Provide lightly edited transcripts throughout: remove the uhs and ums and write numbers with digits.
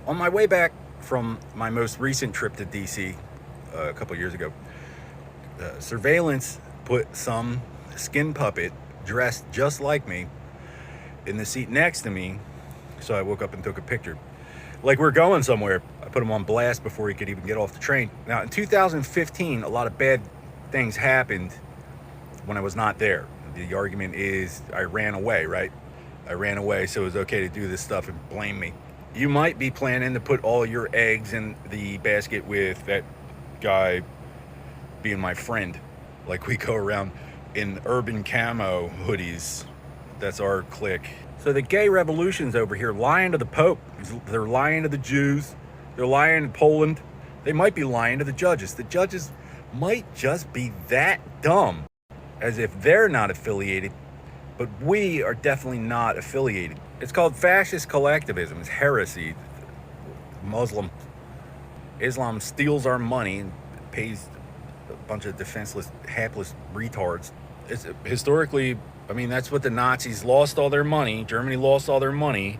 On my way back from my most recent trip to DC a couple years ago, surveillance put some skin puppet dressed just like me in the seat next to me. So I woke up and took a picture. Like we're going somewhere. I put him on blast before he could even get off the train. Now in 2015, a lot of bad things happened when I was not there. The argument is I ran away, right? I ran away, so it was okay to do this stuff and blame me. You might be planning to put all your eggs in the basket with that guy being my friend. Like we go around in urban camo hoodies. That's our clique. So the gay revolution's over here lying to the Pope. They're lying to the Jews. They're lying to Poland. They might be lying to the judges. The judges might just be that dumb, as if they're not affiliated, but we are definitely not affiliated. It's called fascist collectivism. It's heresy. Islam steals our money and pays a bunch of defenseless, hapless retards. It's historically, I mean, that's what the Nazis lost all their money. Germany lost all their money,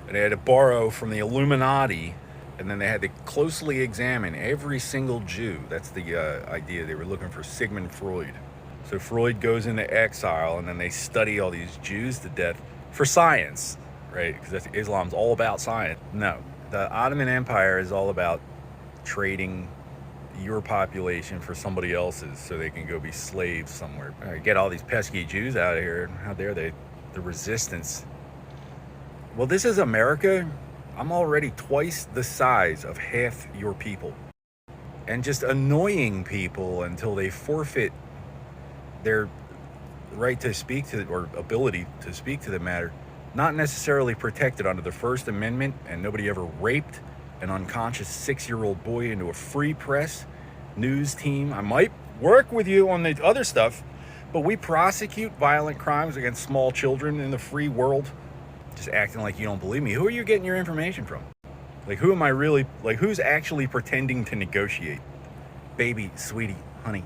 and they had to borrow from the Illuminati, and then they had to closely examine every single Jew. That's the idea. They were looking for Sigmund Freud. So Freud goes into exile, and then they study all these Jews to death for science, right? Because Islam's all about science. No, the Ottoman Empire is all about trading your population for somebody else's so they can go be slaves somewhere. Get all these pesky Jews out of here. How dare they? The resistance. Well, this is America. I'm already twice the size of half your people. And just annoying people until they forfeit their right to speak to, or ability to speak to the matter. Not necessarily protected under the First Amendment, and nobody ever raped an unconscious 6-year-old boy into a free press news team. I might work with you on the other stuff, but we prosecute violent crimes against small children in the free world. Just acting like you don't believe me. Who are you getting your information from? Like, who am I really, like, who's actually pretending to negotiate? Baby, sweetie, honey,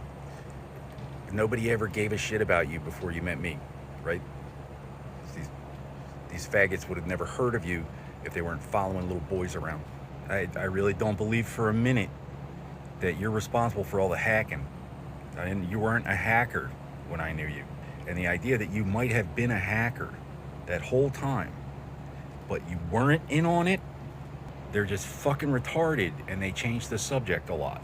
nobody ever gave a shit about you before you met me, right? These faggots would have never heard of you if they weren't following little boys around. I really don't believe for a minute that you're responsible for all the hacking. And you weren't a hacker when I knew you. And the idea that you might have been a hacker that whole time, but you weren't in on it, they're just fucking retarded, and they change the subject a lot.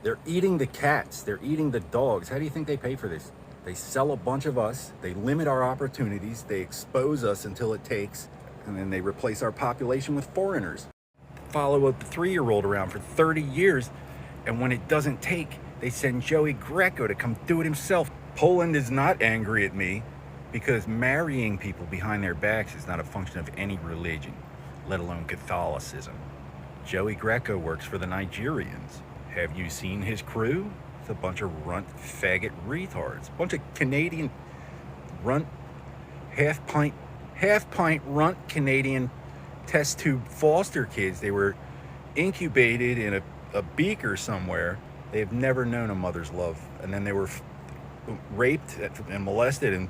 They're eating the cats, they're eating the dogs. How do you think they pay for this? They sell a bunch of us, they limit our opportunities, they expose us until it takes, and then they replace our population with foreigners. Follow a 3-year-old around for 30 years, and when it doesn't take, they send Joey Greco to come do it himself. Poland is not angry at me because marrying people behind their backs is not a function of any religion, let alone Catholicism. Joey Greco works for the Nigerians. Have you seen his crew? It's a bunch of runt faggot retards. A bunch of Canadian runt, half pint runt Canadian test tube foster kids. They were incubated in a beaker somewhere. They've never known a mother's love. And then they were raped and molested and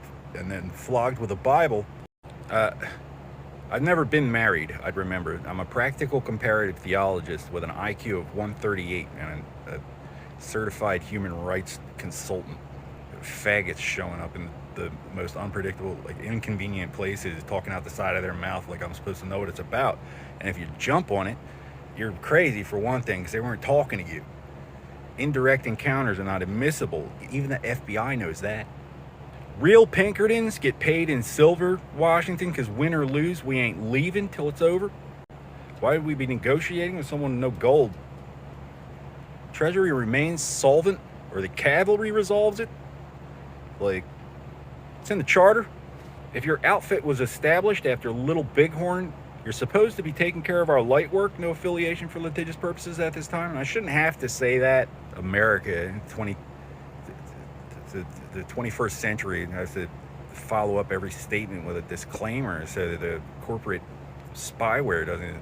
then flogged with a Bible. I've never been married, I'd remember. I'm a practical comparative theologist with an IQ of 138 and a certified human rights consultant. Faggots showing up in the most unpredictable, like inconvenient places, talking out the side of their mouth like I'm supposed to know what it's about. And if you jump on it, you're crazy for one thing, because they weren't talking to you. Indirect encounters are not admissible. Even the FBI knows that. Real Pinkertons get paid in silver, Washington, because win or lose, we ain't leaving till it's over. Why would we be negotiating with someone with no gold? Treasury remains solvent, or the cavalry resolves it. Like, it's in the charter. If your outfit was established after Little Bighorn, you're supposed to be taking care of our light work, no affiliation for litigious purposes at this time. And I shouldn't have to say that. America, the 21st century, has to follow up every statement with a disclaimer so that the corporate spyware doesn't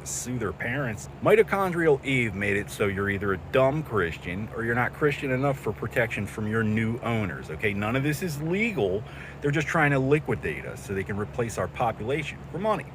sue their parents. Mitochondrial Eve made it so you're either a dumb Christian or you're not Christian enough for protection from your new owners, okay? None of this is legal. They're just trying to liquidate us so they can replace our population for money.